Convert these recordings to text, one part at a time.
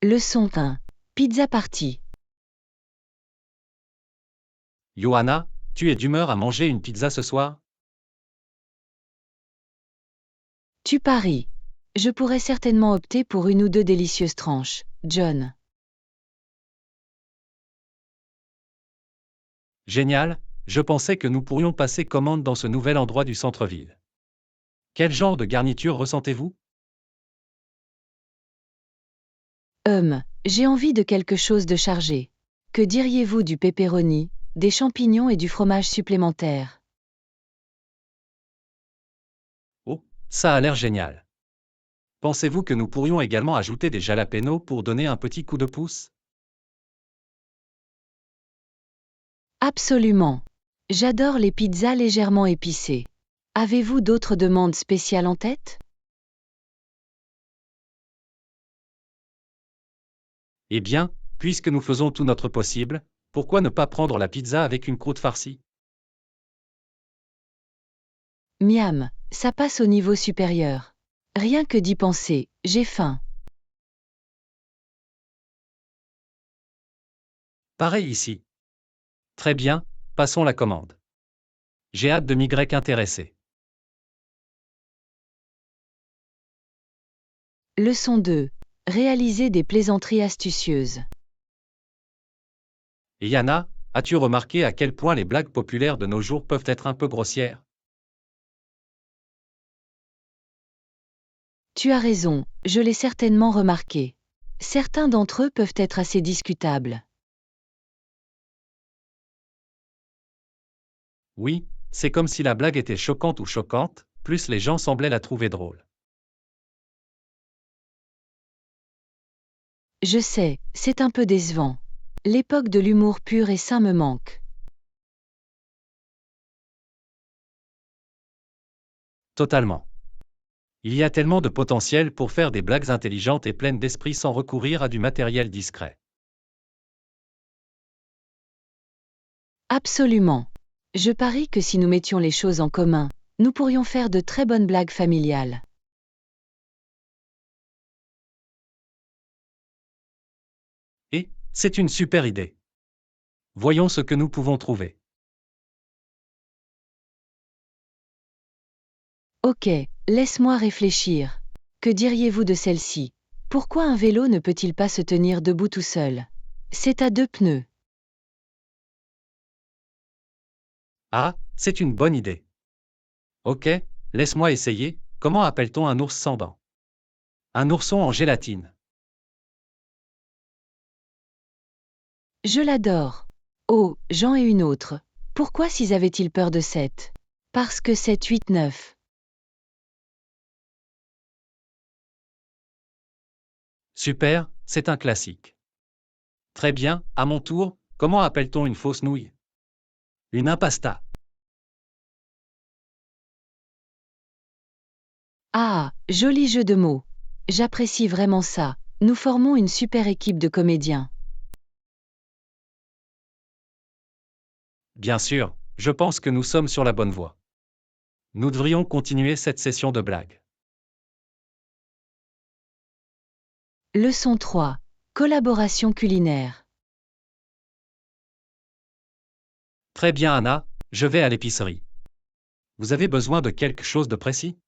Leçon 1. Pizza Party. Johanna, tu es d'humeur à manger une pizza ce soir? Tu paries. Je pourrais certainement opter pour une ou deux délicieuses tranches. John. Génial, je pensais que nous pourrions passer commande dans ce nouvel endroit du centre-ville. Quel genre de garniture ressentez-vous? J'ai envie de quelque chose de chargé. Que diriez-vous du pepperoni, des champignons et du fromage supplémentaire? Oh, ça a l'air génial. Pensez-vous que nous pourrions également ajouter des jalapenos pour donner un petit coup de pouce? Absolument. J'adore les pizzas légèrement épicées. Avez-vous d'autres demandes spéciales en tête? Eh bien, puisque nous faisons tout notre possible, pourquoi ne pas prendre la pizza avec une croûte farcie? Miam, ça passe au niveau supérieur. Rien que d'y penser, j'ai faim. Pareil ici. Très bien, passons la commande. J'ai hâte de m'y intéresser. Leçon 2. Réaliser des plaisanteries astucieuses. Et Yana, as-tu remarqué à quel point les blagues populaires de nos jours peuvent être un peu grossières? Tu as raison, je l'ai certainement remarqué. Certains d'entre eux peuvent être assez discutables. Oui, c'est comme si la blague était choquante ou choquante, plus les gens semblaient la trouver drôle. Je sais, c'est un peu décevant. L'époque de l'humour pur et sain me manque. Totalement. Il y a tellement de potentiel pour faire des blagues intelligentes et pleines d'esprit sans recourir à du matériel discret. Absolument. Je parie que si nous mettions les choses en commun, nous pourrions faire de très bonnes blagues familiales. Et, c'est une super idée. Voyons ce que nous pouvons trouver. Ok, laisse-moi réfléchir. Que diriez-vous de celle-ci? Pourquoi un vélo ne peut-il pas se tenir debout tout seul? C'est à deux pneus. Ah, c'est une bonne idée. Ok, laisse-moi essayer. Comment appelle-t-on un ours sans dents? Un ourson en gélatine. Je l'adore. Oh, j'en ai une autre. Pourquoi 6 avait-il peur de 7? Parce que 7, 8, 9. Super, c'est un classique. Très bien, à mon tour, comment appelle-t-on une fausse nouille? Une impasta. Ah, joli jeu de mots. J'apprécie vraiment ça. Nous formons une super équipe de comédiens. Bien sûr, je pense que nous sommes sur la bonne voie. Nous devrions continuer cette session de blagues. Leçon 3. Collaboration culinaire. Très bien Anna, je vais à l'épicerie. Vous avez besoin de quelque chose de précis?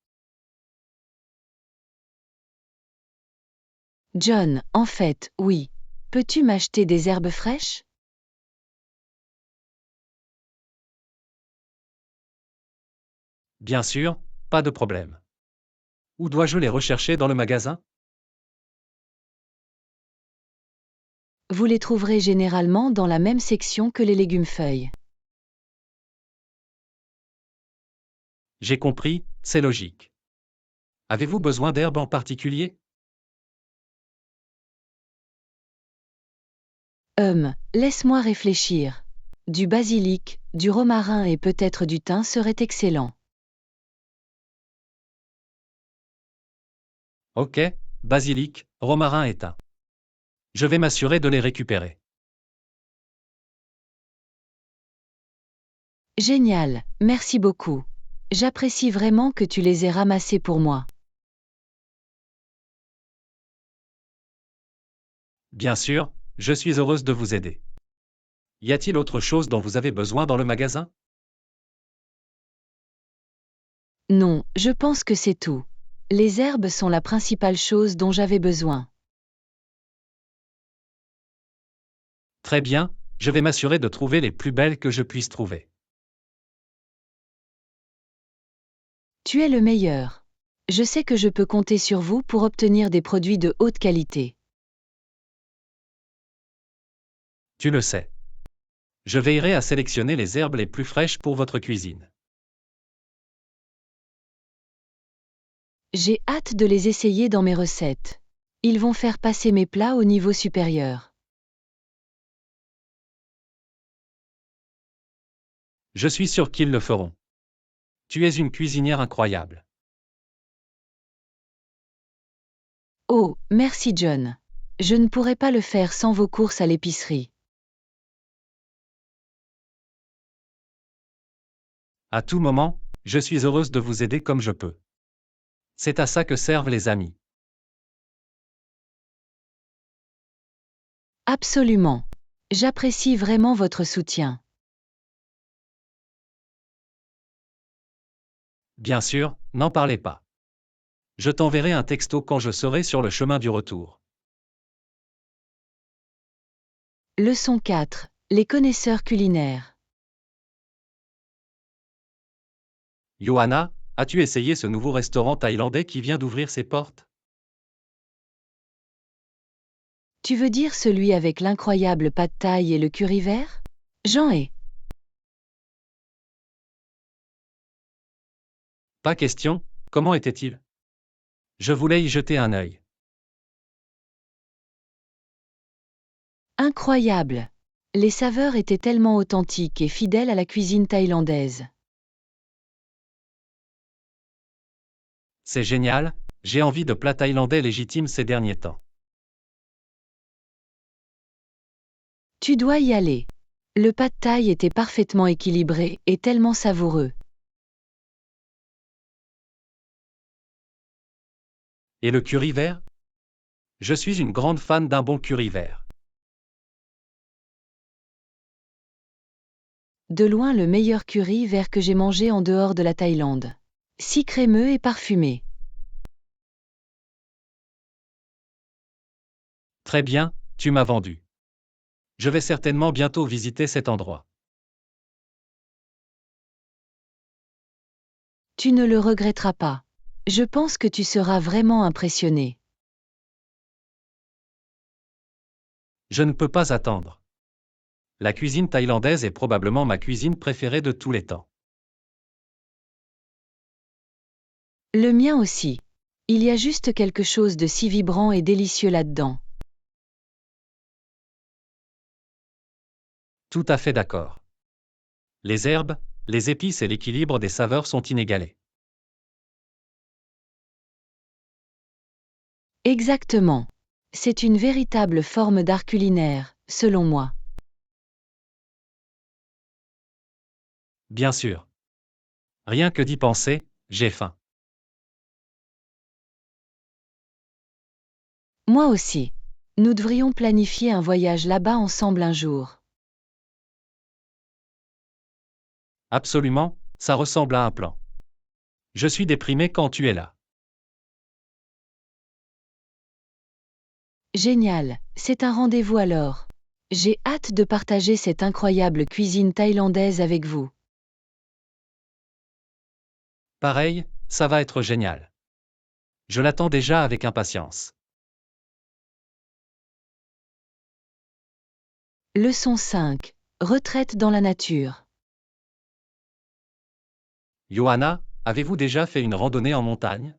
John, en fait, oui. Peux-tu m'acheter des herbes fraîches? Bien sûr, pas de problème. Où dois-je les rechercher dans le magasin? Vous les trouverez généralement dans la même section que les légumes feuilles. J'ai compris, c'est logique. Avez-vous besoin d'herbes en particulier? Laisse-moi réfléchir. Du basilic, du romarin et peut-être du thym seraient excellents. Ok, basilic, romarin et thym. Je vais m'assurer de les récupérer. Génial, merci beaucoup. J'apprécie vraiment que tu les aies ramassés pour moi. Bien sûr, je suis heureuse de vous aider. Y a-t-il autre chose dont vous avez besoin dans le magasin? Non, je pense que c'est tout. Les herbes sont la principale chose dont j'avais besoin. Très bien, je vais m'assurer de trouver les plus belles que je puisse trouver. Tu es le meilleur. Je sais que je peux compter sur vous pour obtenir des produits de haute qualité. Tu le sais. Je veillerai à sélectionner les herbes les plus fraîches pour votre cuisine. J'ai hâte de les essayer dans mes recettes. Ils vont faire passer mes plats au niveau supérieur. Je suis sûr qu'ils le feront. Tu es une cuisinière incroyable. Oh, merci John. Je ne pourrais pas le faire sans vos courses à l'épicerie. À tout moment, je suis heureuse de vous aider comme je peux. C'est à ça que servent les amis. Absolument. J'apprécie vraiment votre soutien. Bien sûr, n'en parlez pas. Je t'enverrai un texto quand je serai sur le chemin du retour. Leçon 4. Les connaisseurs culinaires. Johanna, as-tu essayé ce nouveau restaurant thaïlandais qui vient d'ouvrir ses portes? Tu veux dire celui avec l'incroyable pad thaï et le curry vert? J'en ai. Pas question, comment était-il? Je voulais y jeter un œil. Incroyable. Les saveurs étaient tellement authentiques et fidèles à la cuisine thaïlandaise. C'est génial, j'ai envie de plats thaïlandais légitimes ces derniers temps. Tu dois y aller. Le pad thaï était parfaitement équilibré et tellement savoureux. Et le curry vert? Je suis une grande fan d'un bon curry vert. De loin le meilleur curry vert que j'ai mangé en dehors de la Thaïlande. Si crémeux et parfumé. Très bien, tu m'as vendu. Je vais certainement bientôt visiter cet endroit. Tu ne le regretteras pas. Je pense que tu seras vraiment impressionné. Je ne peux pas attendre. La cuisine thaïlandaise est probablement ma cuisine préférée de tous les temps. Le mien aussi. Il y a juste quelque chose de si vibrant et délicieux là-dedans. Tout à fait d'accord. Les herbes, les épices et l'équilibre des saveurs sont inégalés. Exactement. C'est une véritable forme d'art culinaire, selon moi. Bien sûr. Rien que d'y penser, j'ai faim. Moi aussi. Nous devrions planifier un voyage là-bas ensemble un jour. Absolument, ça ressemble à un plan. Je suis déprimé quand tu es là. Génial, c'est un rendez-vous alors. J'ai hâte de partager cette incroyable cuisine thaïlandaise avec vous. Pareil, ça va être génial. Je l'attends déjà avec impatience. Leçon 5. Retraite dans la nature. Johanna, avez-vous déjà fait une randonnée en montagne?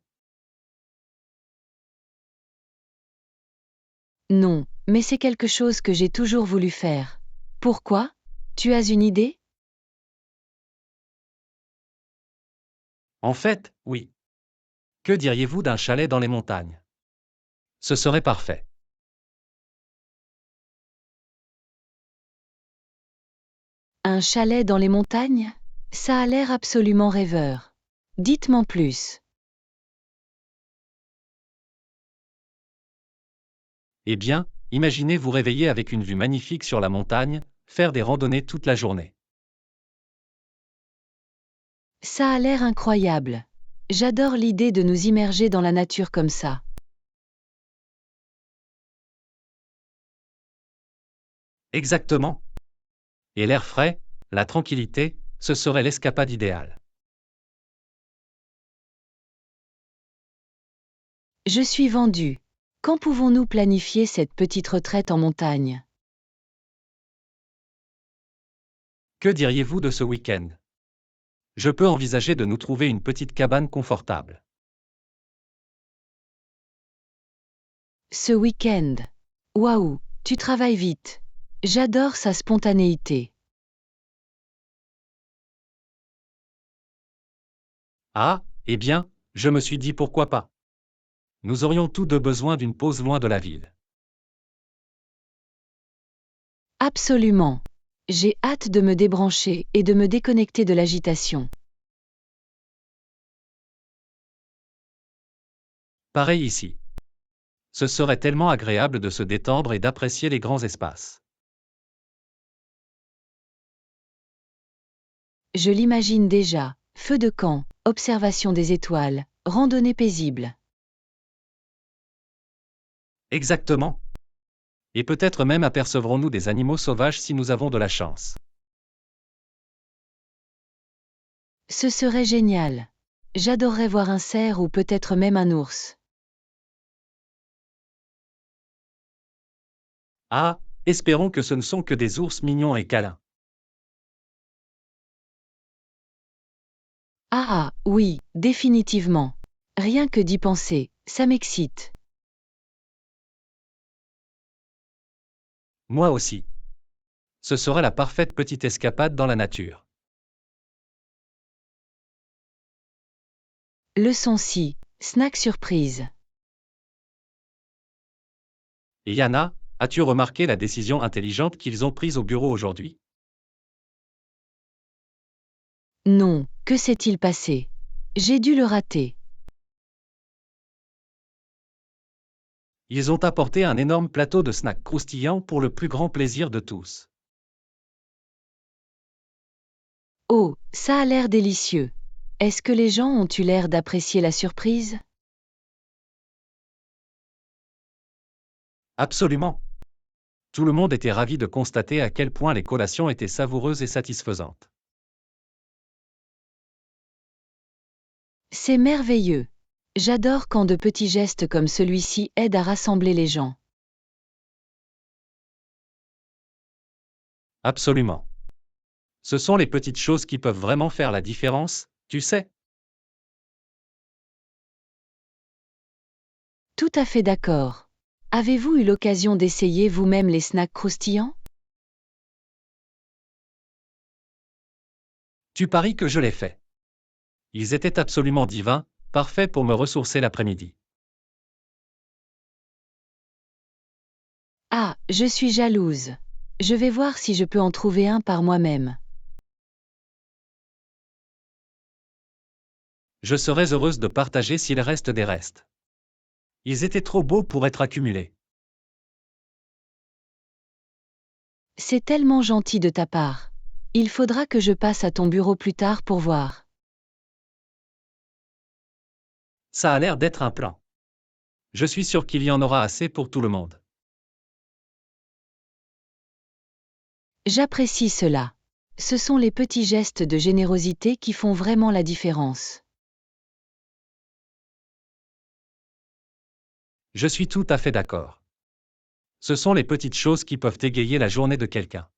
Non, mais c'est quelque chose que j'ai toujours voulu faire. Pourquoi? Tu as une idée? En fait, oui. Que diriez-vous d'un chalet dans les montagnes? Ce serait parfait. Un chalet dans les montagnes? Ça a l'air absolument rêveur. Dites-moi plus. Eh bien, Imaginez vous réveiller avec une vue magnifique sur la montagne, faire des randonnées toute la journée. Ça a l'air incroyable. J'adore l'idée de nous immerger dans la nature comme ça. Exactement. Et l'air frais, la tranquillité, ce serait l'escapade idéale. Je suis vendue. Quand pouvons-nous planifier cette petite retraite en montagne? Que diriez-vous de ce week-end? Je peux envisager de nous trouver une petite cabane confortable. Ce week-end. Waouh, tu travailles vite. J'adore sa spontanéité. Ah, eh bien, je me suis dit pourquoi pas. Nous aurions tous deux besoin d'une pause loin de la ville. Absolument. J'ai hâte de me débrancher et de me déconnecter de l'agitation. Pareil ici. Ce serait tellement agréable de se détendre et d'apprécier les grands espaces. Je l'imagine déjà. Feu de camp, observation des étoiles, randonnée paisible. Exactement. Et peut-être même apercevrons-nous des animaux sauvages si nous avons de la chance. Ce serait génial. J'adorerais voir un cerf ou peut-être même un ours. Ah, espérons que ce ne sont que des ours mignons et câlins. Ah, oui, définitivement. Rien que d'y penser, ça m'excite. Moi aussi. Ce sera la parfaite petite escapade dans la nature. Leçon 6. Snack surprise. Et Yana, as-tu remarqué la décision intelligente qu'ils ont prise au bureau aujourd'hui? Non, que s'est-il passé? J'ai dû le rater. Ils ont apporté un énorme plateau de snacks croustillants pour le plus grand plaisir de tous. Oh, ça a l'air délicieux. Est-ce que les gens ont eu l'air d'apprécier la surprise? Absolument. Tout le monde était ravi de constater à quel point les collations étaient savoureuses et satisfaisantes. C'est merveilleux. J'adore quand de petits gestes comme celui-ci aident à rassembler les gens. Absolument. Ce sont les petites choses qui peuvent vraiment faire la différence, tu sais. Tout à fait d'accord. Avez-vous eu l'occasion d'essayer vous-même les snacks croustillants? Tu paries que je l'ai fait. Ils étaient absolument divins, parfaits pour me ressourcer l'après-midi. Ah, je suis jalouse. Je vais voir si je peux en trouver un par moi-même. Je serais heureuse de partager s'il reste des restes. Ils étaient trop beaux pour être accumulés. C'est tellement gentil de ta part. Il faudra que je passe à ton bureau plus tard pour voir. Ça a l'air d'être un plan. Je suis sûr qu'il y en aura assez pour tout le monde. J'apprécie cela. Ce sont les petits gestes de générosité qui font vraiment la différence. Je suis tout à fait d'accord. Ce sont les petites choses qui peuvent égayer la journée de quelqu'un.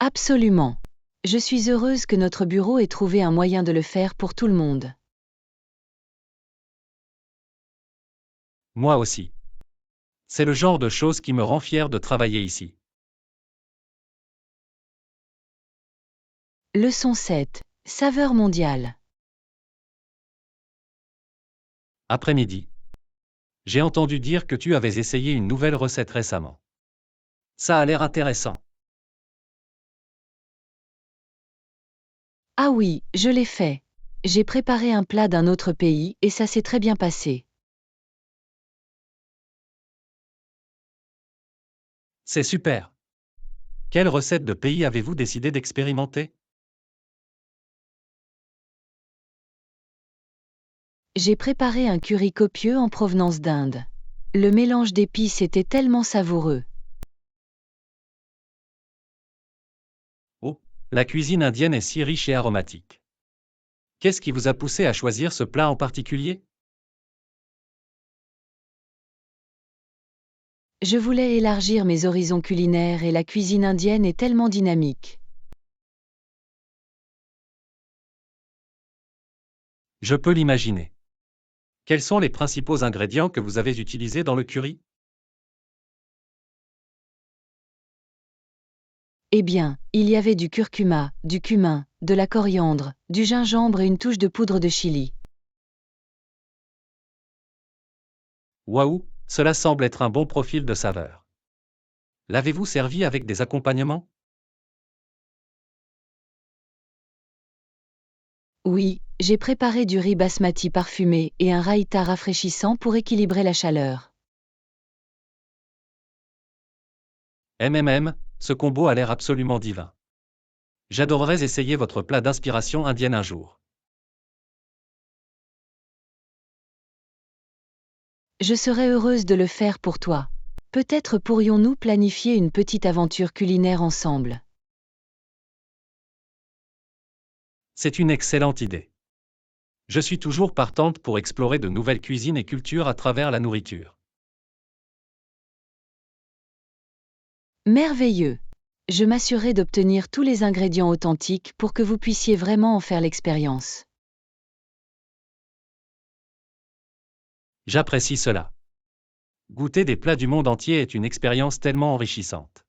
Absolument. Je suis heureuse que notre bureau ait trouvé un moyen de le faire pour tout le monde. Moi aussi. C'est le genre de choses qui me rend fier de travailler ici. Leçon 7. Saveur mondiale. Après-midi. J'ai entendu dire que tu avais essayé une nouvelle recette récemment. Ça a l'air intéressant. Ah oui, je l'ai fait. J'ai préparé un plat d'un autre pays et ça s'est très bien passé. C'est super. Quelle recette de pays avez-vous décidé d'expérimenter? J'ai préparé un curry copieux en provenance d'Inde. Le mélange d'épices était tellement savoureux. Oh, la cuisine indienne est si riche et aromatique. Qu'est-ce qui vous a poussé à choisir ce plat en particulier? Je voulais élargir mes horizons culinaires et la cuisine indienne est tellement dynamique. Je peux l'imaginer. Quels sont les principaux ingrédients que vous avez utilisés dans le curry? Eh bien, il y avait du curcuma, du cumin, de la coriandre, du gingembre et une touche de poudre de chili. Waouh, cela semble être un bon profil de saveur. L'avez-vous servi avec des accompagnements? Oui, j'ai préparé du riz basmati parfumé et un raïta rafraîchissant pour équilibrer la chaleur. Ce combo a l'air absolument divin. J'adorerais essayer votre plat d'inspiration indienne un jour. Je serais heureuse de le faire pour toi. Peut-être pourrions-nous planifier une petite aventure culinaire ensemble. C'est une excellente idée. Je suis toujours partante pour explorer de nouvelles cuisines et cultures à travers la nourriture. Merveilleux. Je m'assurerai d'obtenir tous les ingrédients authentiques pour que vous puissiez vraiment en faire l'expérience. J'apprécie cela. Goûter des plats du monde entier est une expérience tellement enrichissante.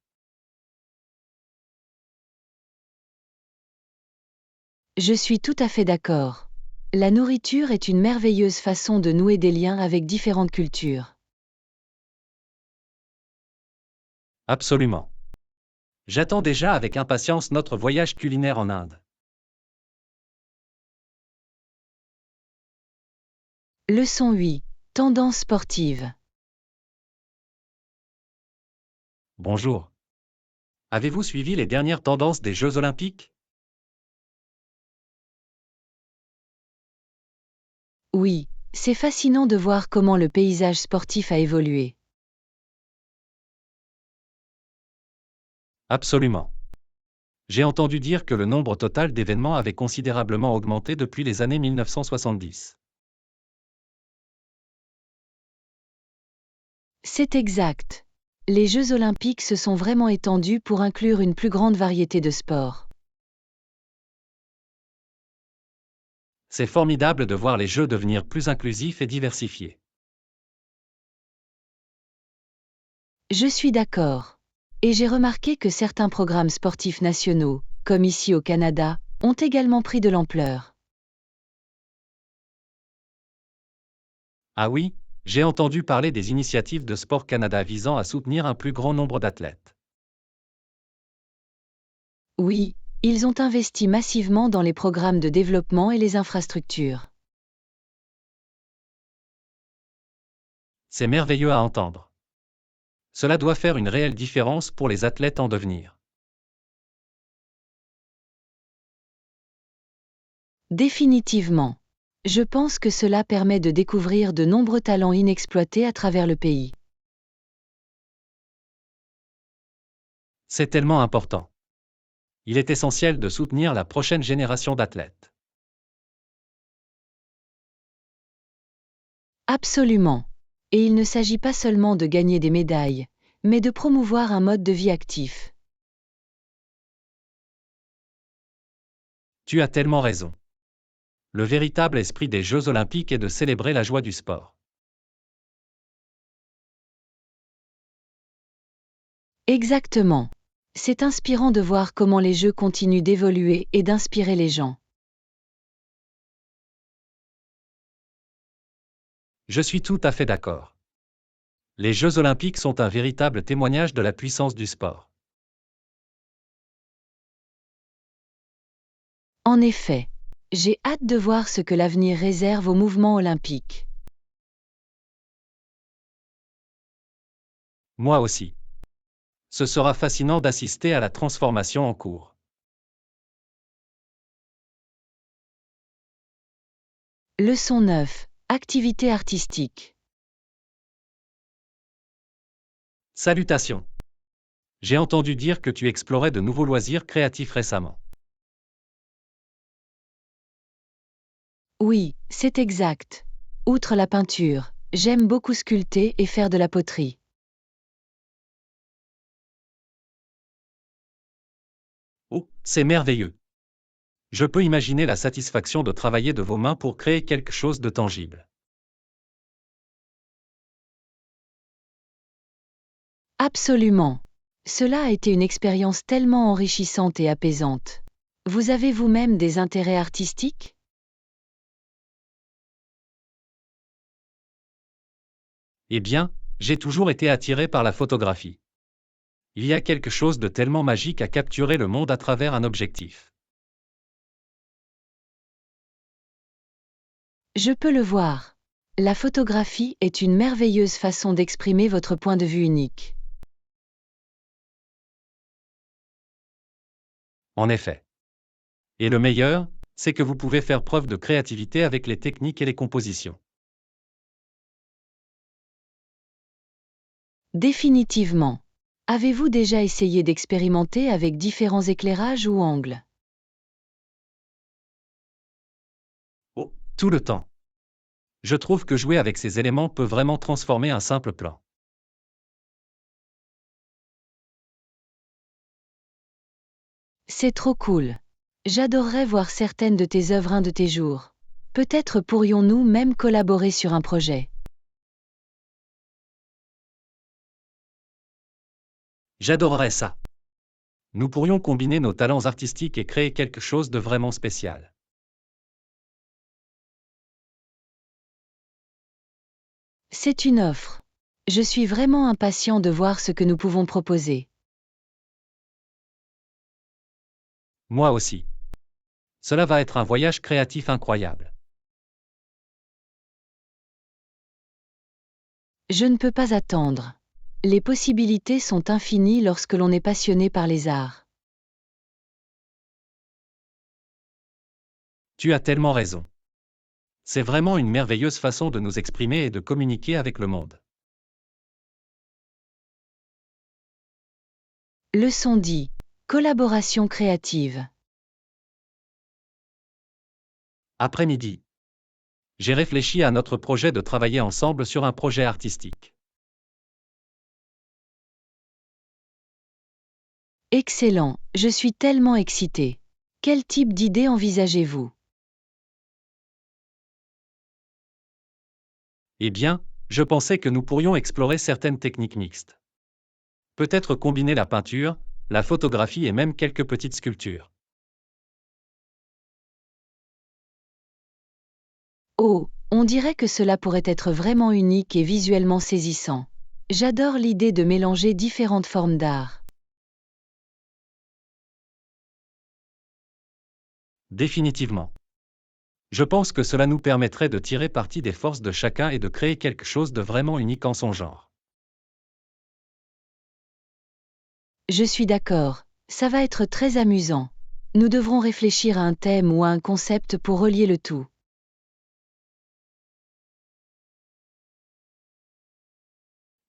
Je suis tout à fait d'accord. La nourriture est une merveilleuse façon de nouer des liens avec différentes cultures. Absolument. J'attends déjà avec impatience notre voyage culinaire en Inde. Leçon 8. Tendance sportive. Bonjour. Avez-vous suivi les dernières tendances des Jeux Olympiques? Oui, c'est fascinant de voir comment le paysage sportif a évolué. Absolument. J'ai entendu dire que le nombre total d'événements avait considérablement augmenté depuis les années 1970. C'est exact. Les Jeux olympiques se sont vraiment étendus pour inclure une plus grande variété de sports. C'est formidable de voir les Jeux devenir plus inclusifs et diversifiés. Je suis d'accord. Et j'ai remarqué que certains programmes sportifs nationaux, comme ici au Canada, ont également pris de l'ampleur. Ah oui, j'ai entendu parler des initiatives de Sport Canada visant à soutenir un plus grand nombre d'athlètes. Oui, ils ont investi massivement dans les programmes de développement et les infrastructures. C'est merveilleux à entendre. Cela doit faire une réelle différence pour les athlètes en devenir. Définitivement. Je pense que cela permet de découvrir de nombreux talents inexploités à travers le pays. C'est tellement important. Il est essentiel de soutenir la prochaine génération d'athlètes. Absolument. Et il ne s'agit pas seulement de gagner des médailles, mais de promouvoir un mode de vie actif. Tu as tellement raison. Le véritable esprit des Jeux Olympiques est de célébrer la joie du sport. Exactement. C'est inspirant de voir comment les jeux continuent d'évoluer et d'inspirer les gens. Je suis tout à fait d'accord. Les Jeux Olympiques sont un véritable témoignage de la puissance du sport. En effet, j'ai hâte de voir ce que l'avenir réserve au mouvement olympique. Moi aussi. Ce sera fascinant d'assister à la transformation en cours. Leçon 9. Activité artistique. Salutations. J'ai entendu dire que tu explorais de nouveaux loisirs créatifs récemment. Oui, c'est exact. Outre la peinture, j'aime beaucoup sculpter et faire de la poterie. Oh, c'est merveilleux. Je peux imaginer la satisfaction de travailler de vos mains pour créer quelque chose de tangible. Absolument. Cela a été une expérience tellement enrichissante et apaisante. Vous avez vous-même des intérêts artistiques? Eh bien, j'ai toujours été attiré par la photographie. Il y a quelque chose de tellement magique à capturer le monde à travers un objectif. Je peux le voir. La photographie est une merveilleuse façon d'exprimer votre point de vue unique. En effet. Et le meilleur, c'est que vous pouvez faire preuve de créativité avec les techniques et les compositions. Définitivement. Avez-vous déjà essayé d'expérimenter avec différents éclairages ou angles? Oh, tout le temps. Je trouve que jouer avec ces éléments peut vraiment transformer un simple plan. C'est trop cool. J'adorerais voir certaines de tes œuvres un de tes jours. Peut-être pourrions-nous même collaborer sur un projet. J'adorerais ça. Nous pourrions combiner nos talents artistiques et créer quelque chose de vraiment spécial. C'est une offre. Je suis vraiment impatient de voir ce que nous pouvons proposer. Moi aussi. Cela va être un voyage créatif incroyable. Je ne peux pas attendre. Les possibilités sont infinies lorsque l'on est passionné par les arts. Tu as tellement raison. C'est vraiment une merveilleuse façon de nous exprimer et de communiquer avec le monde. Leçon 10. Collaboration créative. Après-midi. J'ai réfléchi à notre projet de travailler ensemble sur un projet artistique. Excellent, je suis tellement excitée. Quel type d'idée envisagez-vous? Eh bien, je pensais que nous pourrions explorer certaines techniques mixtes. Peut-être combiner la peinture, la photographie et même quelques petites sculptures. Oh, on dirait que cela pourrait être vraiment unique et visuellement saisissant. J'adore l'idée de mélanger différentes formes d'art. Définitivement. Je pense que cela nous permettrait de tirer parti des forces de chacun et de créer quelque chose de vraiment unique en son genre. Je suis d'accord, ça va être très amusant. Nous devrons réfléchir à un thème ou à un concept pour relier le tout.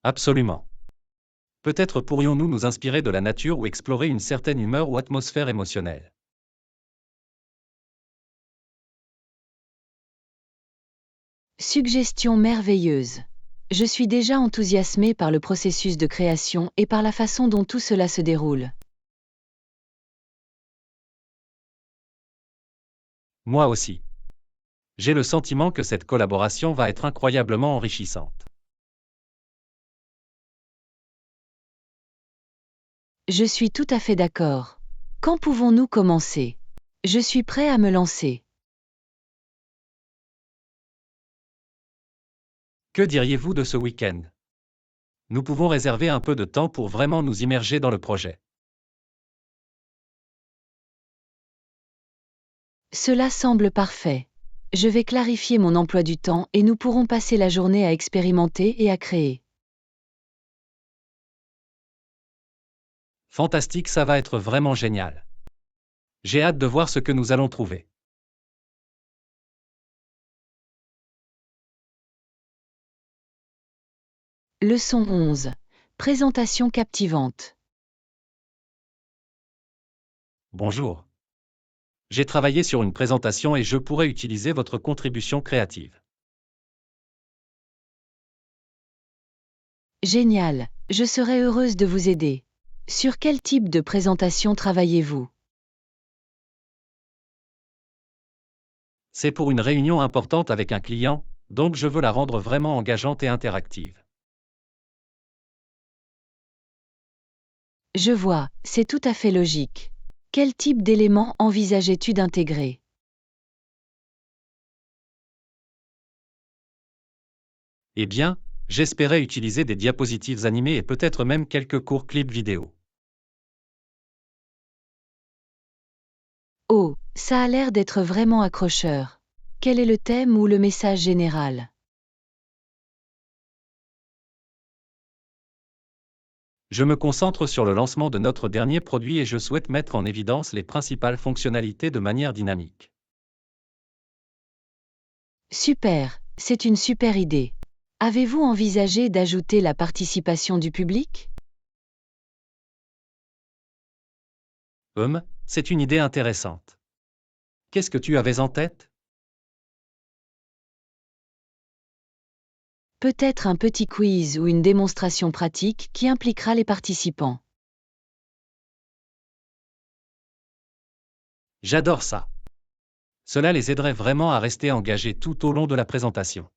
Absolument. Peut-être pourrions-nous nous inspirer de la nature ou explorer une certaine humeur ou atmosphère émotionnelle. Suggestion merveilleuse. Je suis déjà enthousiasmée par le processus de création et par la façon dont tout cela se déroule. Moi aussi. J'ai le sentiment que cette collaboration va être incroyablement enrichissante. Je suis tout à fait d'accord. Quand pouvons-nous commencer? Je suis prêt à me lancer. Que diriez-vous de ce week-end? Nous pouvons réserver un peu de temps pour vraiment nous immerger dans le projet. Cela semble parfait. Je vais clarifier mon emploi du temps et nous pourrons passer la journée à expérimenter et à créer. Fantastique, ça va être vraiment génial. J'ai hâte de voir ce que nous allons trouver. Leçon 11. Présentation captivante. Bonjour. J'ai travaillé sur une présentation et je pourrais utiliser votre contribution créative. Génial, je serais heureuse de vous aider. Sur quel type de présentation travaillez-vous? C'est pour une réunion importante avec un client, donc je veux la rendre vraiment engageante et interactive. Je vois, c'est tout à fait logique. Quel type d'éléments envisageais-tu d'intégrer? Eh bien, j'espérais utiliser des diapositives animées et peut-être même quelques courts clips vidéo. Oh, ça a l'air d'être vraiment accrocheur. Quel est le thème ou le message général? Je me concentre sur le lancement de notre dernier produit et je souhaite mettre en évidence les principales fonctionnalités de manière dynamique. Super, c'est une super idée. Avez-vous envisagé d'ajouter la participation du public? C'est une idée intéressante. Qu'est-ce que tu avais en tête? Peut-être un petit quiz ou une démonstration pratique qui impliquera les participants. J'adore ça. Cela les aiderait vraiment à rester engagés tout au long de la présentation.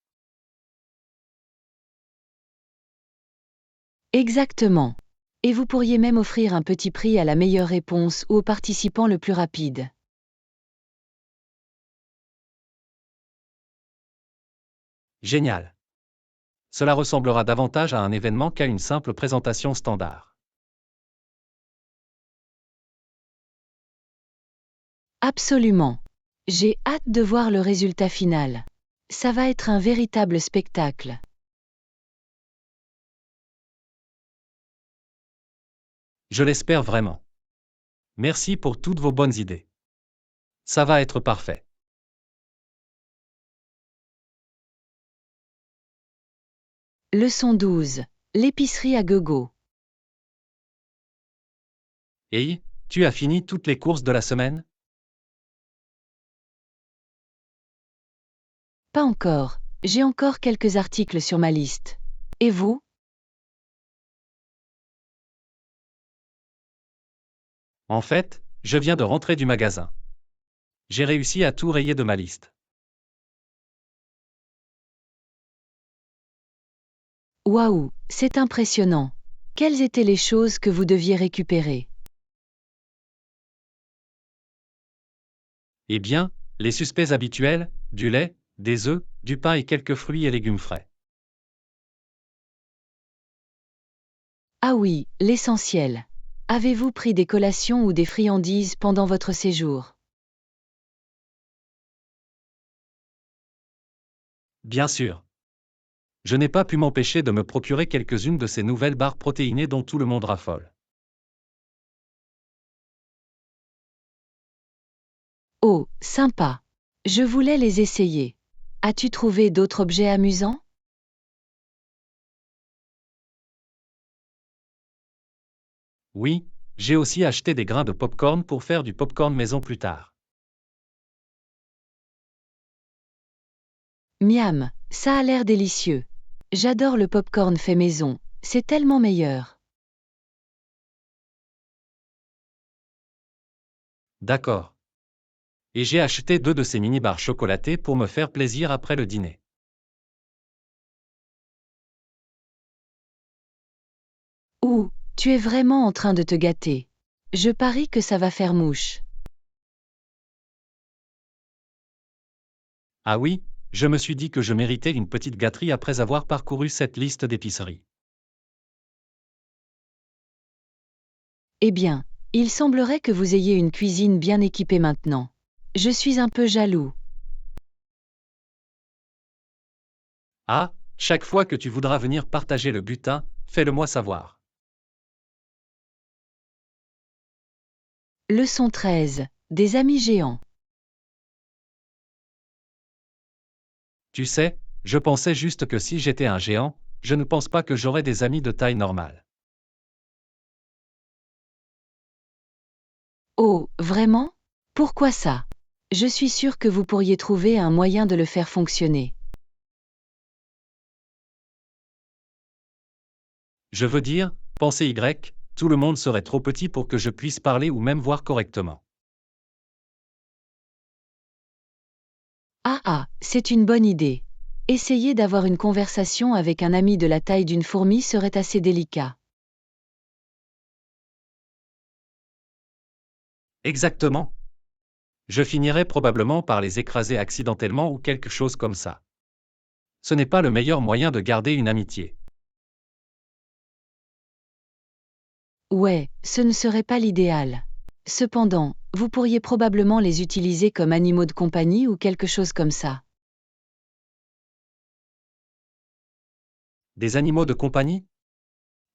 Exactement. Et vous pourriez même offrir un petit prix à la meilleure réponse ou au participant le plus rapide. Génial. Cela ressemblera davantage à un événement qu'à une simple présentation standard. Absolument. J'ai hâte de voir le résultat final. Ça va être un véritable spectacle. Je l'espère vraiment. Merci pour toutes vos bonnes idées. Ça va être parfait. Leçon 12. L'épicerie à gogo. Hey, tu as fini toutes les courses de la semaine? Pas encore. J'ai encore quelques articles sur ma liste. Et vous? En fait, je viens de rentrer du magasin. J'ai réussi à tout rayer de ma liste. Waouh, c'est impressionnant. Quelles étaient les choses que vous deviez récupérer? Eh bien, les suspects habituels, du lait, des œufs, du pain et quelques fruits et légumes frais. Ah oui, l'essentiel. Avez-vous pris des collations ou des friandises pendant votre séjour? Bien sûr. Je n'ai pas pu m'empêcher de me procurer quelques-unes de ces nouvelles barres protéinées dont tout le monde raffole. Oh, sympa. Je voulais les essayer. As-tu trouvé d'autres objets amusants? Oui, j'ai aussi acheté des grains de popcorn pour faire du popcorn maison plus tard. Miam, ça a l'air délicieux. J'adore le popcorn fait maison, c'est tellement meilleur. D'accord. Et j'ai acheté 2 de ces mini-bars chocolatés pour me faire plaisir après le dîner. Ouh, tu es vraiment en train de te gâter. Je parie que ça va faire mouche. Ah oui, je me suis dit que je méritais une petite gâterie après avoir parcouru cette liste d'épiceries. Eh bien, il semblerait que vous ayez une cuisine bien équipée maintenant. Je suis un peu jaloux. Ah, chaque fois que tu voudras venir partager le butin, fais-le moi savoir. Leçon 13. Des amis géants. Tu sais, je pensais juste que si j'étais un géant, je ne pense pas que j'aurais des amis de taille normale. Oh, vraiment? Pourquoi ça? Je suis sûre que vous pourriez trouver un moyen de le faire fonctionner. Je veux dire, pensez Y, tout le monde serait trop petit pour que je puisse parler ou même voir correctement. Ah, c'est une bonne idée. Essayer d'avoir une conversation avec un ami de la taille d'une fourmi serait assez délicat. Exactement. Je finirais probablement par les écraser accidentellement ou quelque chose comme ça. Ce n'est pas le meilleur moyen de garder une amitié. Ouais, ce ne serait pas l'idéal. Cependant, vous pourriez probablement les utiliser comme animaux de compagnie ou quelque chose comme ça. Des animaux de compagnie?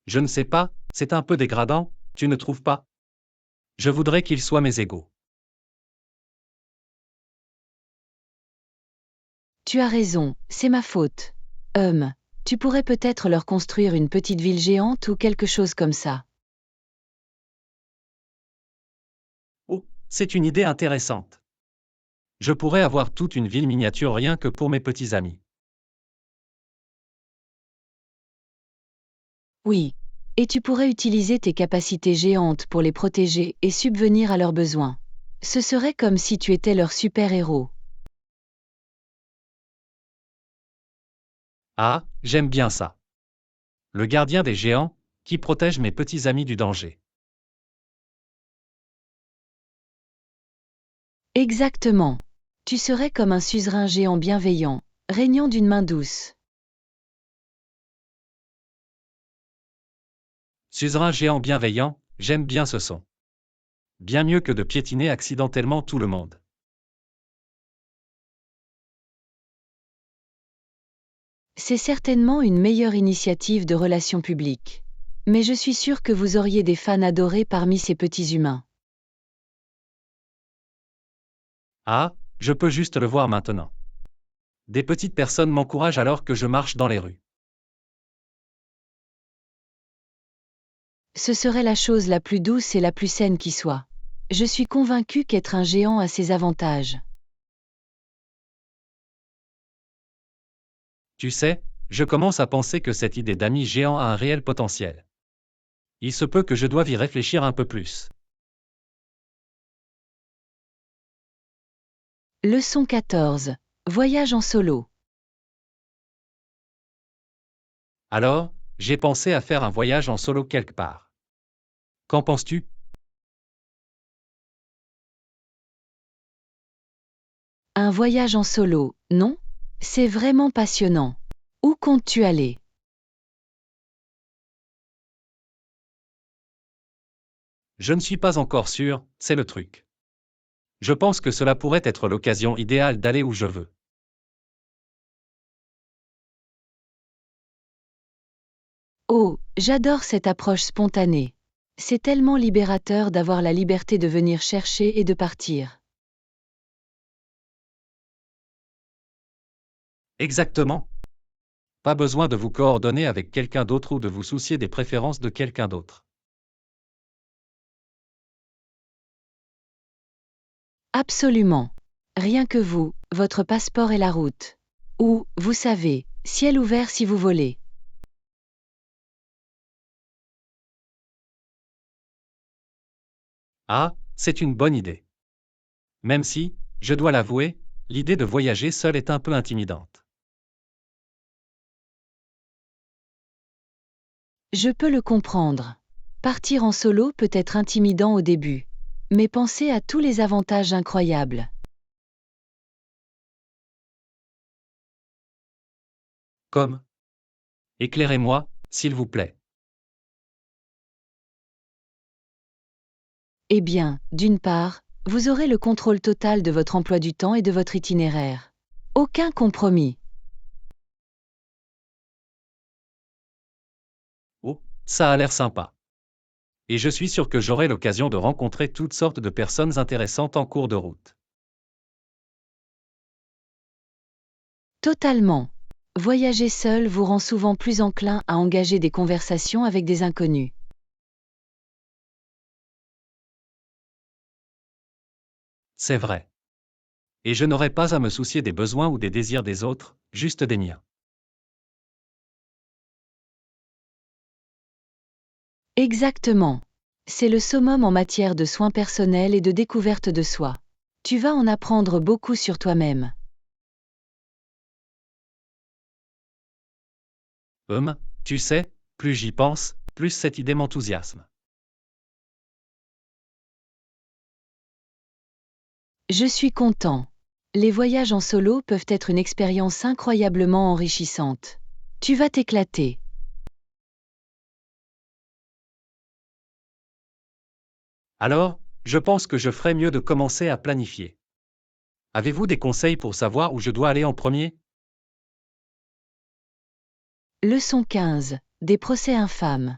Je ne sais pas, c'est un peu dégradant, tu ne trouves pas? Je voudrais qu'ils soient mes égaux. Tu as raison, c'est ma faute. Tu pourrais peut-être leur construire une petite ville géante ou quelque chose comme ça. Oh, c'est une idée intéressante. Je pourrais avoir toute une ville miniature rien que pour mes petits amis. Oui. Et tu pourrais utiliser tes capacités géantes pour les protéger et subvenir à leurs besoins. Ce serait comme si tu étais leur super-héros. Ah, j'aime bien ça. Le gardien des géants, qui protège mes petits amis du danger. Exactement. Tu serais comme un suzerain géant bienveillant, régnant d'une main douce. Suzerain géant bienveillant, j'aime bien ce son. Bien mieux que de piétiner accidentellement tout le monde. C'est certainement une meilleure initiative de relations publiques. Mais je suis sûre que vous auriez des fans adorés parmi ces petits humains. Ah, je peux juste le voir maintenant. Des petites personnes m'encouragent alors que je marche dans les rues. Ce serait la chose la plus douce et la plus saine qui soit. Je suis convaincue qu'être un géant a ses avantages. Tu sais, je commence à penser que cette idée d'ami géant a un réel potentiel. Il se peut que je doive y réfléchir un peu plus. Leçon 14. Voyage en solo. Alors, j'ai pensé à faire un voyage en solo quelque part. Qu'en penses-tu? Un voyage en solo, non? C'est vraiment passionnant. Où comptes-tu aller? Je ne suis pas encore sûr, c'est le truc. Je pense que cela pourrait être l'occasion idéale d'aller où je veux. Oh, j'adore cette approche spontanée. C'est tellement libérateur d'avoir la liberté de venir chercher et de partir. Exactement. Pas besoin de vous coordonner avec quelqu'un d'autre ou de vous soucier des préférences de quelqu'un d'autre. Absolument. Rien que vous, votre passeport et la route. Ou, vous savez, ciel ouvert si vous volez. Ah, c'est une bonne idée. Même si, je dois l'avouer, l'idée de voyager seul est un peu intimidante. Je peux le comprendre. Partir en solo peut être intimidant au début. Mais pensez à tous les avantages incroyables. Comme? Éclairez-moi, s'il vous plaît. Eh bien, d'une part, vous aurez le contrôle total de votre emploi du temps et de votre itinéraire. Aucun compromis. Oh, ça a l'air sympa. Et je suis sûr que j'aurai l'occasion de rencontrer toutes sortes de personnes intéressantes en cours de route. Totalement. Voyager seul vous rend souvent plus enclin à engager des conversations avec des inconnus. C'est vrai. Et je n'aurai pas à me soucier des besoins ou des désirs des autres, juste des miens. Exactement. C'est le summum en matière de soins personnels et de découverte de soi. Tu vas en apprendre beaucoup sur toi-même. Tu sais, plus j'y pense, plus cette idée m'enthousiasme. Je suis content. Les voyages en solo peuvent être une expérience incroyablement enrichissante. Tu vas t'éclater. Alors, je pense que je ferais mieux de commencer à planifier. Avez-vous des conseils pour savoir où je dois aller en premier? Leçon 15. Des procès infâmes.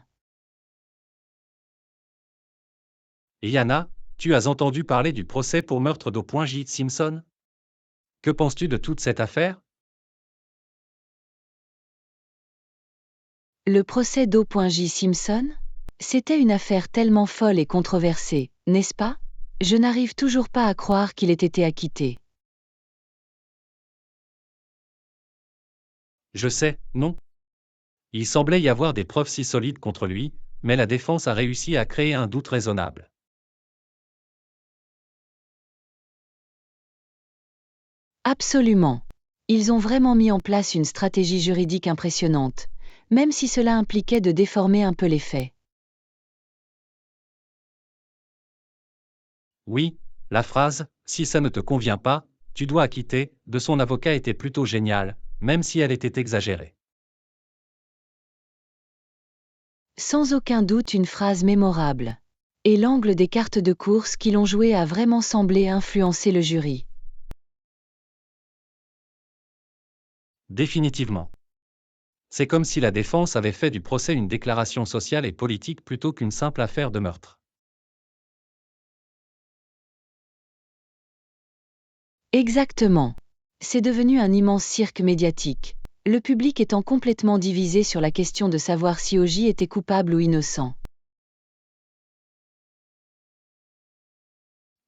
Yana, tu as entendu parler du procès pour meurtre d'O.J. Simpson? Que penses-tu de toute cette affaire? Le procès d'O.J. Simpson? C'était une affaire tellement folle et controversée, n'est-ce pas? Je n'arrive toujours pas à croire qu'il ait été acquitté. Je sais, non? Il semblait y avoir des preuves si solides contre lui, mais la défense a réussi à créer un doute raisonnable. Absolument. Ils ont vraiment mis en place une stratégie juridique impressionnante, même si cela impliquait de déformer un peu les faits. Oui, la phrase « si ça ne te convient pas, tu dois acquitter » de son avocat était plutôt géniale, même si elle était exagérée. Sans aucun doute une phrase mémorable. Et l'angle des cartes de course qui l'ont joué a vraiment semblé influencer le jury. Définitivement. C'est comme si la défense avait fait du procès une déclaration sociale et politique plutôt qu'une simple affaire de meurtre. Exactement. C'est devenu un immense cirque médiatique, le public étant complètement divisé sur la question de savoir si O.J. était coupable ou innocent.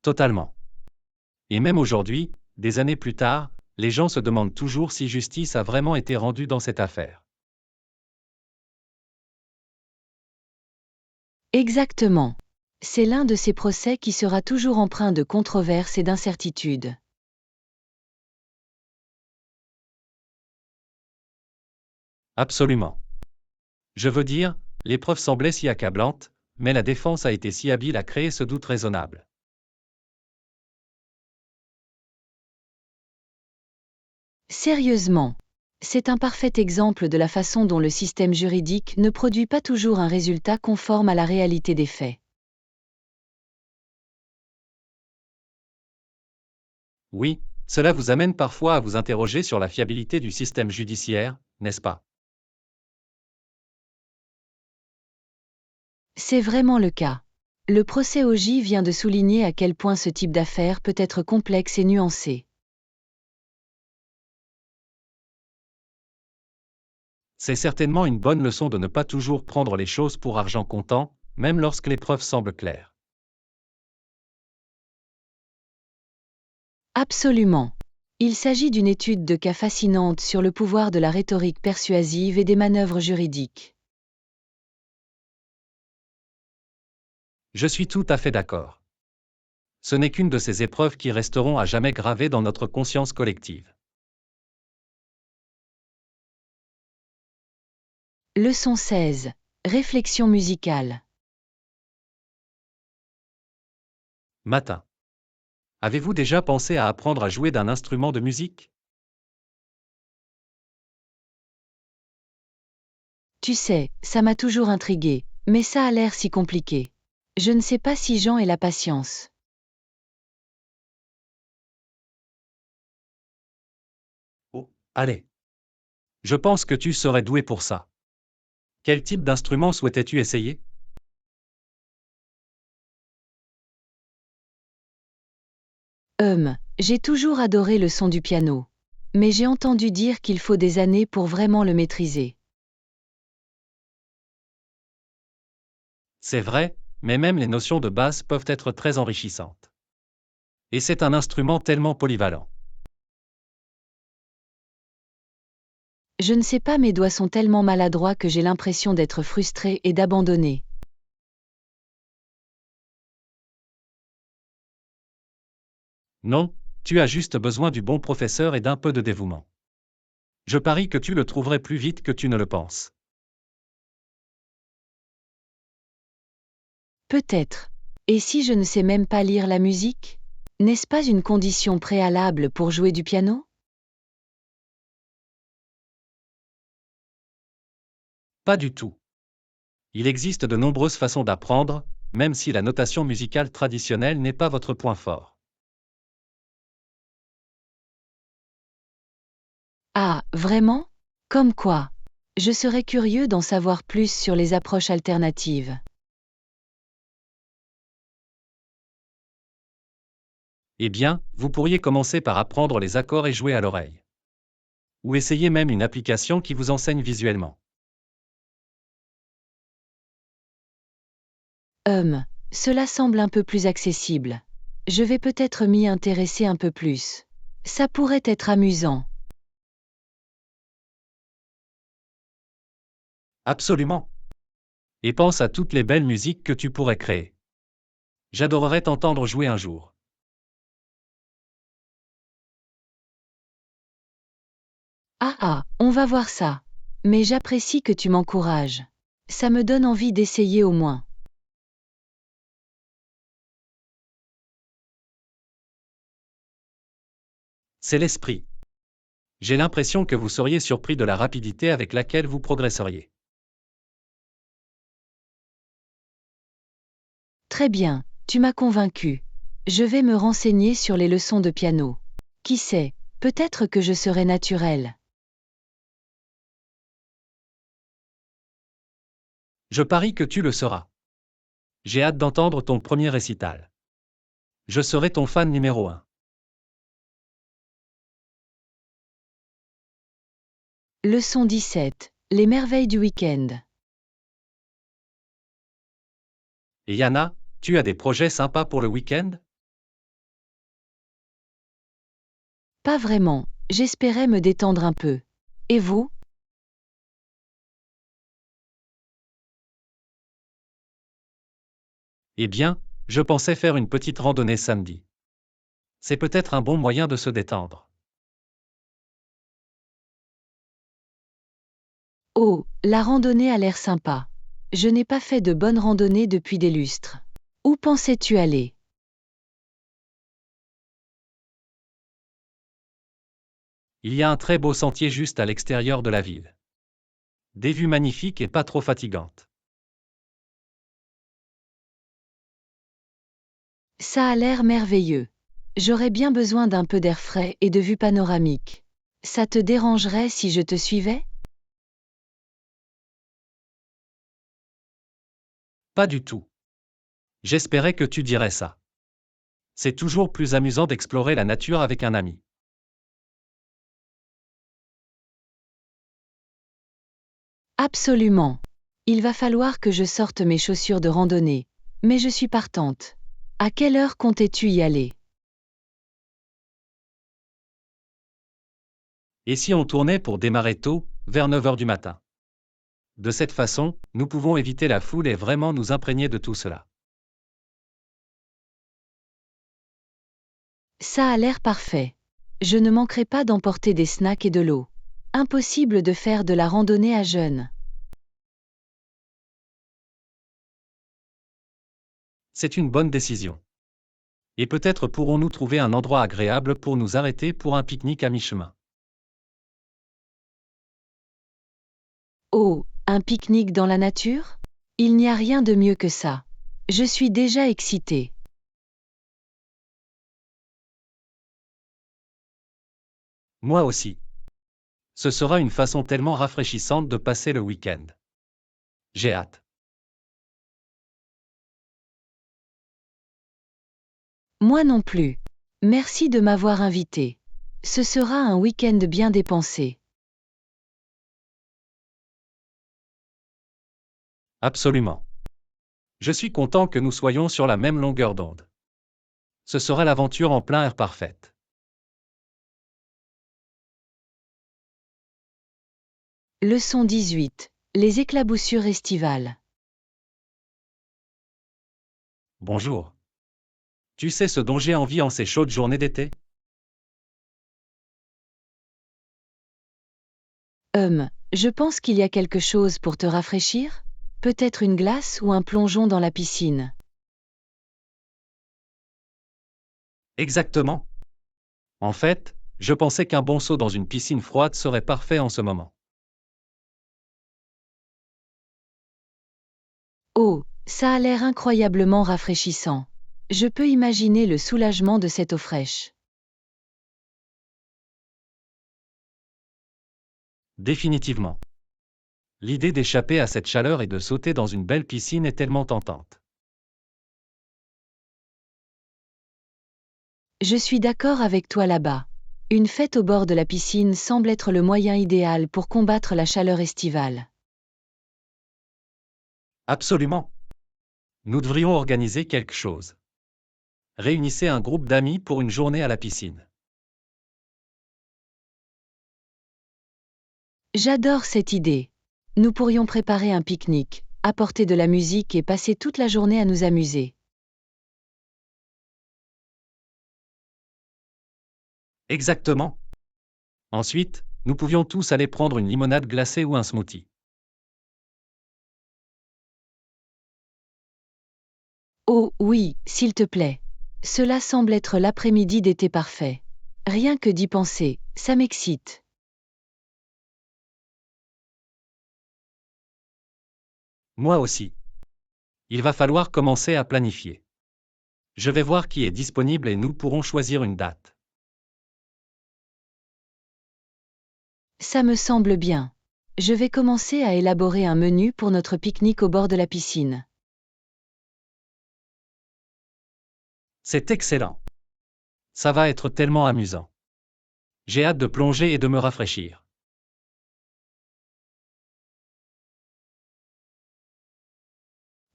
Totalement. Et même aujourd'hui, des années plus tard, les gens se demandent toujours si justice a vraiment été rendue dans cette affaire. Exactement. C'est l'un de ces procès qui sera toujours empreint de controverses et d'incertitudes. Absolument. Je veux dire, les preuves semblaient si accablantes, mais la défense a été si habile à créer ce doute raisonnable. Sérieusement. C'est un parfait exemple de la façon dont le système juridique ne produit pas toujours un résultat conforme à la réalité des faits. Oui, cela vous amène parfois à vous interroger sur la fiabilité du système judiciaire, n'est-ce pas? C'est vraiment le cas. Le procès O.J. vient de souligner à quel point ce type d'affaire peut être complexe et nuancé. C'est certainement une bonne leçon de ne pas toujours prendre les choses pour argent comptant, même lorsque les preuves semblent claires. Absolument. Il s'agit d'une étude de cas fascinante sur le pouvoir de la rhétorique persuasive et des manœuvres juridiques. Je suis tout à fait d'accord. Ce n'est qu'une de ces épreuves qui resteront à jamais gravées dans notre conscience collective. Leçon 16. Réflexion musicale. Matin. Avez-vous déjà pensé à apprendre à jouer d'un instrument de musique? Tu sais, ça m'a toujours intrigué, mais ça a l'air si compliqué. Je ne sais pas si Jean ait la patience. Oh, allez. Je pense que tu serais doué pour ça. Quel type d'instrument souhaitais-tu essayer? J'ai toujours adoré le son du piano. Mais j'ai entendu dire qu'il faut des années pour vraiment le maîtriser. C'est vrai, mais même les notions de base peuvent être très enrichissantes. Et c'est un instrument tellement polyvalent. Je ne sais pas, mes doigts sont tellement maladroits que j'ai l'impression d'être frustrée et d'abandonner. Non, tu as juste besoin du bon professeur et d'un peu de dévouement. Je parie que tu le trouverais plus vite que tu ne le penses. Peut-être. Et si je ne sais même pas lire la musique? N'est-ce pas une condition préalable pour jouer du piano? Pas du tout. Il existe de nombreuses façons d'apprendre, même si la notation musicale traditionnelle n'est pas votre point fort. Ah, vraiment? Comme quoi? Je serais curieux d'en savoir plus sur les approches alternatives. Eh bien, vous pourriez commencer par apprendre les accords et jouer à l'oreille. Ou essayer même une application qui vous enseigne visuellement. Cela semble un peu plus accessible. Je vais peut-être m'y intéresser un peu plus. Ça pourrait être amusant. Absolument. Et pense à toutes les belles musiques que tu pourrais créer. J'adorerais t'entendre jouer un jour. On va voir ça. Mais j'apprécie que tu m'encourages. Ça me donne envie d'essayer au moins. C'est l'esprit. J'ai l'impression que vous seriez surpris de la rapidité avec laquelle vous progresseriez. Très bien, tu m'as convaincu. Je vais me renseigner sur les leçons de piano. Qui sait, peut-être que je serai naturelle. Je parie que tu le seras. J'ai hâte d'entendre ton premier récital. Je serai ton fan numéro 1. Leçon 17. Les merveilles du week-end. Et Yana, tu as des projets sympas pour le week-end? Pas vraiment, j'espérais me détendre un peu. Et vous? Eh bien, je pensais faire une petite randonnée samedi. C'est peut-être un bon moyen de se détendre. Oh, la randonnée a l'air sympa. Je n'ai pas fait de bonne randonnée depuis des lustres. Où pensais-tu aller? Il y a un très beau sentier juste à l'extérieur de la ville. Des vues magnifiques et pas trop fatigantes. Ça a l'air merveilleux. J'aurais bien besoin d'un peu d'air frais et de vues panoramiques. Ça te dérangerait si je te suivais? Pas du tout. J'espérais que tu dirais ça. C'est toujours plus amusant d'explorer la nature avec un ami. Absolument. Il va falloir que je sorte mes chaussures de randonnée. Mais je suis partante. À quelle heure comptais-tu y aller? Et si on tournait pour démarrer tôt, vers 9 heures du matin? De cette façon, nous pouvons éviter la foule et vraiment nous imprégner de tout cela. Ça a l'air parfait. Je ne manquerai pas d'emporter des snacks et de l'eau. Impossible de faire de la randonnée à jeun. C'est une bonne décision. Et peut-être pourrons-nous trouver un endroit agréable pour nous arrêter pour un pique-nique à mi-chemin. Oh, un pique-nique dans la nature? Il n'y a rien de mieux que ça. Je suis déjà excitée. Moi aussi. Ce sera une façon tellement rafraîchissante de passer le week-end. J'ai hâte. Moi non plus. Merci de m'avoir invité. Ce sera un week-end bien dépensé. Absolument. Je suis content que nous soyons sur la même longueur d'onde. Ce sera l'aventure en plein air parfaite. Leçon 18. Les éclaboussures estivales. Bonjour. Tu sais ce dont j'ai envie en ces chaudes journées d'été? Je pense qu'il y a quelque chose pour te rafraîchir? Peut-être une glace ou un plongeon dans la piscine. Exactement. En fait, je pensais qu'un bon saut dans une piscine froide serait parfait en ce moment. Oh, ça a l'air incroyablement rafraîchissant. Je peux imaginer le soulagement de cette eau fraîche. Définitivement. L'idée d'échapper à cette chaleur et de sauter dans une belle piscine est tellement tentante. Je suis d'accord avec toi là-bas. Une fête au bord de la piscine semble être le moyen idéal pour combattre la chaleur estivale. Absolument. Nous devrions organiser quelque chose. Réunissez un groupe d'amis pour une journée à la piscine. J'adore cette idée. Nous pourrions préparer un pique-nique, apporter de la musique et passer toute la journée à nous amuser. Exactement. Ensuite, nous pouvions tous aller prendre une limonade glacée ou un smoothie. Oh oui, s'il te plaît. Cela semble être l'après-midi d'été parfait. Rien que d'y penser, ça m'excite. Moi aussi. Il va falloir commencer à planifier. Je vais voir qui est disponible et nous pourrons choisir une date. Ça me semble bien. Je vais commencer à élaborer un menu pour notre pique-nique au bord de la piscine. C'est excellent. Ça va être tellement amusant. J'ai hâte de plonger et de me rafraîchir.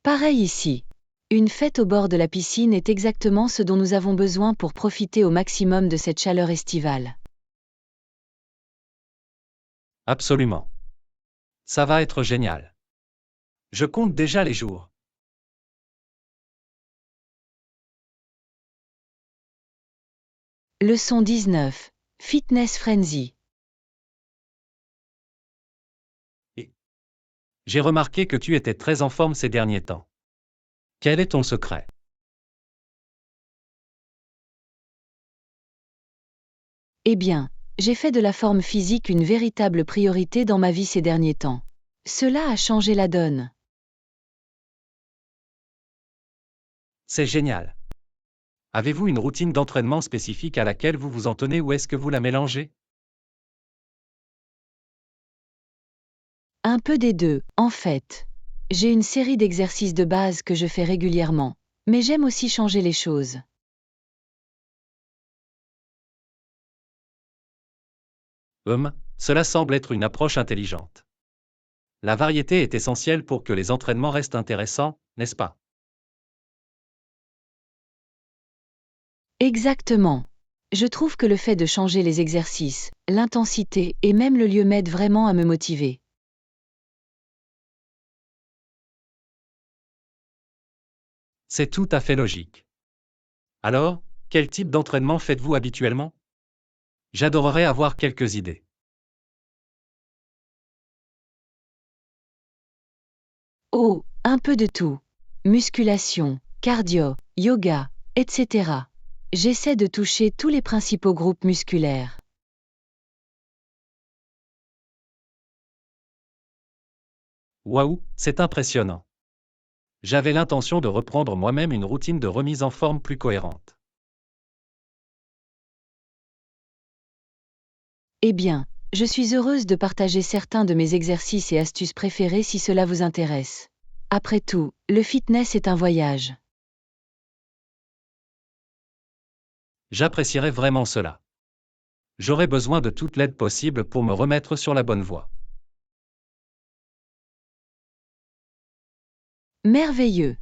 Pareil ici. Une fête au bord de la piscine est exactement ce dont nous avons besoin pour profiter au maximum de cette chaleur estivale. Absolument. Ça va être génial. Je compte déjà les jours. Leçon 19. Fitness Frenzy. Et j'ai remarqué que tu étais très en forme ces derniers temps. Quel est ton secret? Eh bien, j'ai fait de la forme physique une véritable priorité dans ma vie ces derniers temps. Cela a changé la donne. C'est génial. Avez-vous une routine d'entraînement spécifique à laquelle vous vous en tenez ou est-ce que vous la mélangez? Un peu des deux, en fait. J'ai une série d'exercices de base que je fais régulièrement, mais j'aime aussi changer les choses. Cela semble être une approche intelligente. La variété est essentielle pour que les entraînements restent intéressants, n'est-ce pas? Exactement. Je trouve que le fait de changer les exercices, l'intensité et même le lieu m'aide vraiment à me motiver. C'est tout à fait logique. Alors, quel type d'entraînement faites-vous habituellement? J'adorerais avoir quelques idées. Oh, un peu de tout. Musculation, cardio, yoga, etc. J'essaie de toucher tous les principaux groupes musculaires. Waouh, c'est impressionnant. J'avais l'intention de reprendre moi-même une routine de remise en forme plus cohérente. Eh bien, je suis heureuse de partager certains de mes exercices et astuces préférés si cela vous intéresse. Après tout, le fitness est un voyage. J'apprécierais vraiment cela. J'aurais besoin de toute l'aide possible pour me remettre sur la bonne voie. Merveilleux.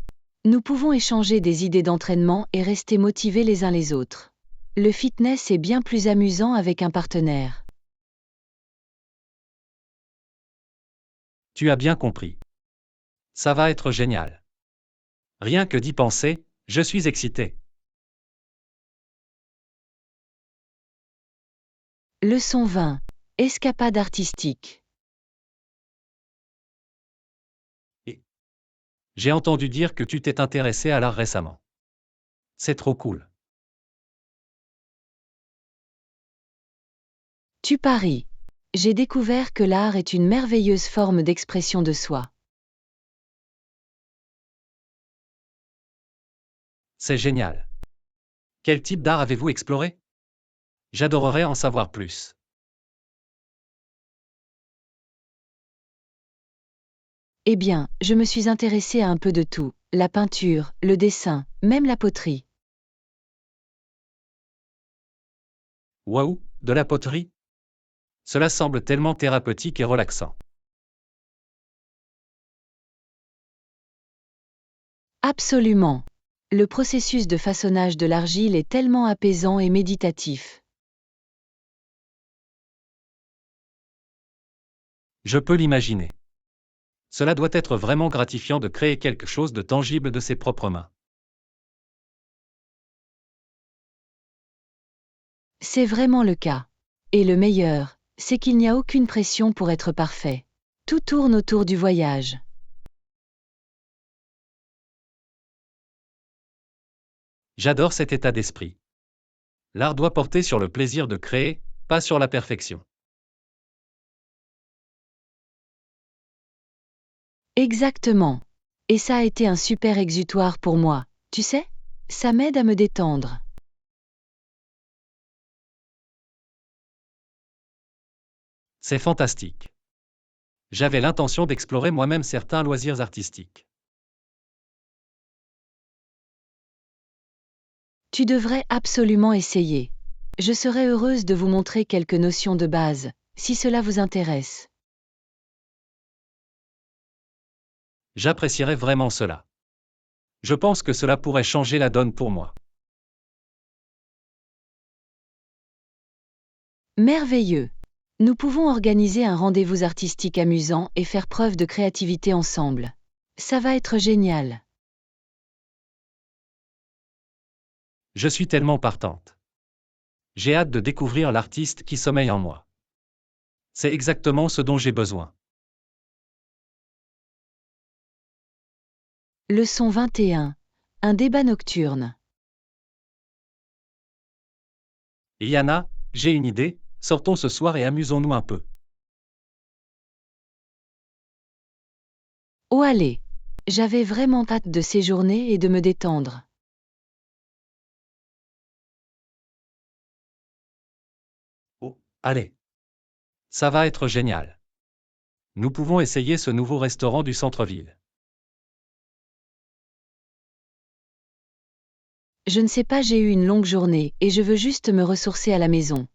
Nous pouvons échanger des idées d'entraînement et rester motivés les uns les autres. Le fitness est bien plus amusant avec un partenaire. Tu as bien compris. Ça va être génial. Rien que d'y penser, je suis excité. Leçon 20. Escapade artistique. Et j'ai entendu dire que tu t'es intéressé à l'art récemment. C'est trop cool. Tu paries. J'ai découvert que l'art est une merveilleuse forme d'expression de soi. C'est génial. Quel type d'art avez-vous exploré? J'adorerais en savoir plus. Eh bien, je me suis intéressée à un peu de tout, la peinture, le dessin, même la poterie. Waouh, de la poterie? Cela semble tellement thérapeutique et relaxant. Absolument. Le processus de façonnage de l'argile est tellement apaisant et méditatif. Je peux l'imaginer. Cela doit être vraiment gratifiant de créer quelque chose de tangible de ses propres mains. C'est vraiment le cas. Et le meilleur, c'est qu'il n'y a aucune pression pour être parfait. Tout tourne autour du voyage. J'adore cet état d'esprit. L'art doit porter sur le plaisir de créer, pas sur la perfection. Exactement. Et ça a été un super exutoire pour moi, tu sais? Ça m'aide à me détendre. C'est fantastique. J'avais l'intention d'explorer moi-même certains loisirs artistiques. Tu devrais absolument essayer. Je serais heureuse de vous montrer quelques notions de base, si cela vous intéresse. J'apprécierais vraiment cela. Je pense que cela pourrait changer la donne pour moi. Merveilleux. Nous pouvons organiser un rendez-vous artistique amusant et faire preuve de créativité ensemble. Ça va être génial. Je suis tellement partante. J'ai hâte de découvrir l'artiste qui sommeille en moi. C'est exactement ce dont j'ai besoin. Leçon 21. Un débat nocturne. Yana, j'ai une idée, sortons ce soir et amusons-nous un peu. Oh allez. J'avais vraiment hâte de séjourner et de me détendre. Oh, allez. Ça va être génial. Nous pouvons essayer ce nouveau restaurant du centre-ville. Je ne sais pas, j'ai eu une longue journée et je veux juste me ressourcer à la maison.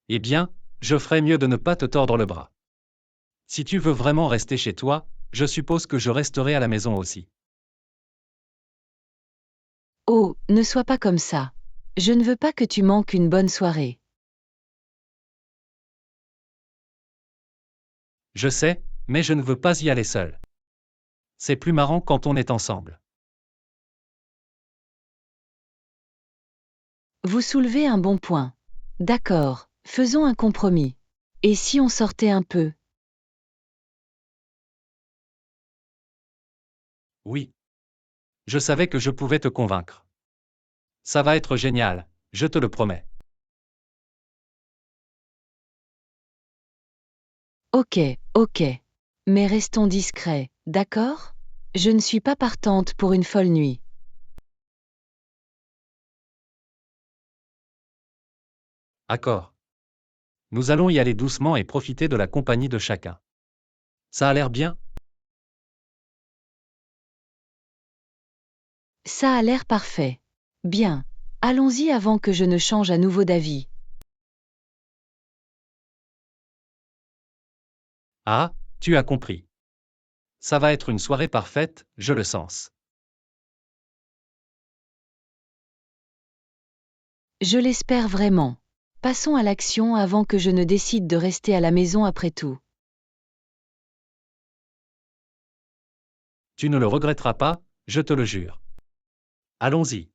Eh bien, je ferais mieux de ne pas te tordre le bras. Si tu veux vraiment rester chez toi, je suppose que je resterai à la maison aussi. Oh, ne sois pas comme ça. Je ne veux pas que tu manques une bonne soirée. Je sais, mais je ne veux pas y aller seul. C'est plus marrant quand on est ensemble. Vous soulevez un bon point. D'accord, faisons un compromis. Et si on sortait un peu? Oui. Je savais que je pouvais te convaincre. Ça va être génial, je te le promets. Ok, ok. Mais restons discrets, d'accord? Je ne suis pas partante pour une folle nuit. Accord. Nous allons y aller doucement et profiter de la compagnie de chacun. Ça a l'air bien? Ça a l'air parfait. Bien. Allons-y avant que je ne change à nouveau d'avis. Ah, tu as compris. Ça va être une soirée parfaite, je le sens. Je l'espère vraiment. Passons à l'action avant que je ne décide de rester à la maison après tout. Tu ne le regretteras pas, je te le jure. Allons-y.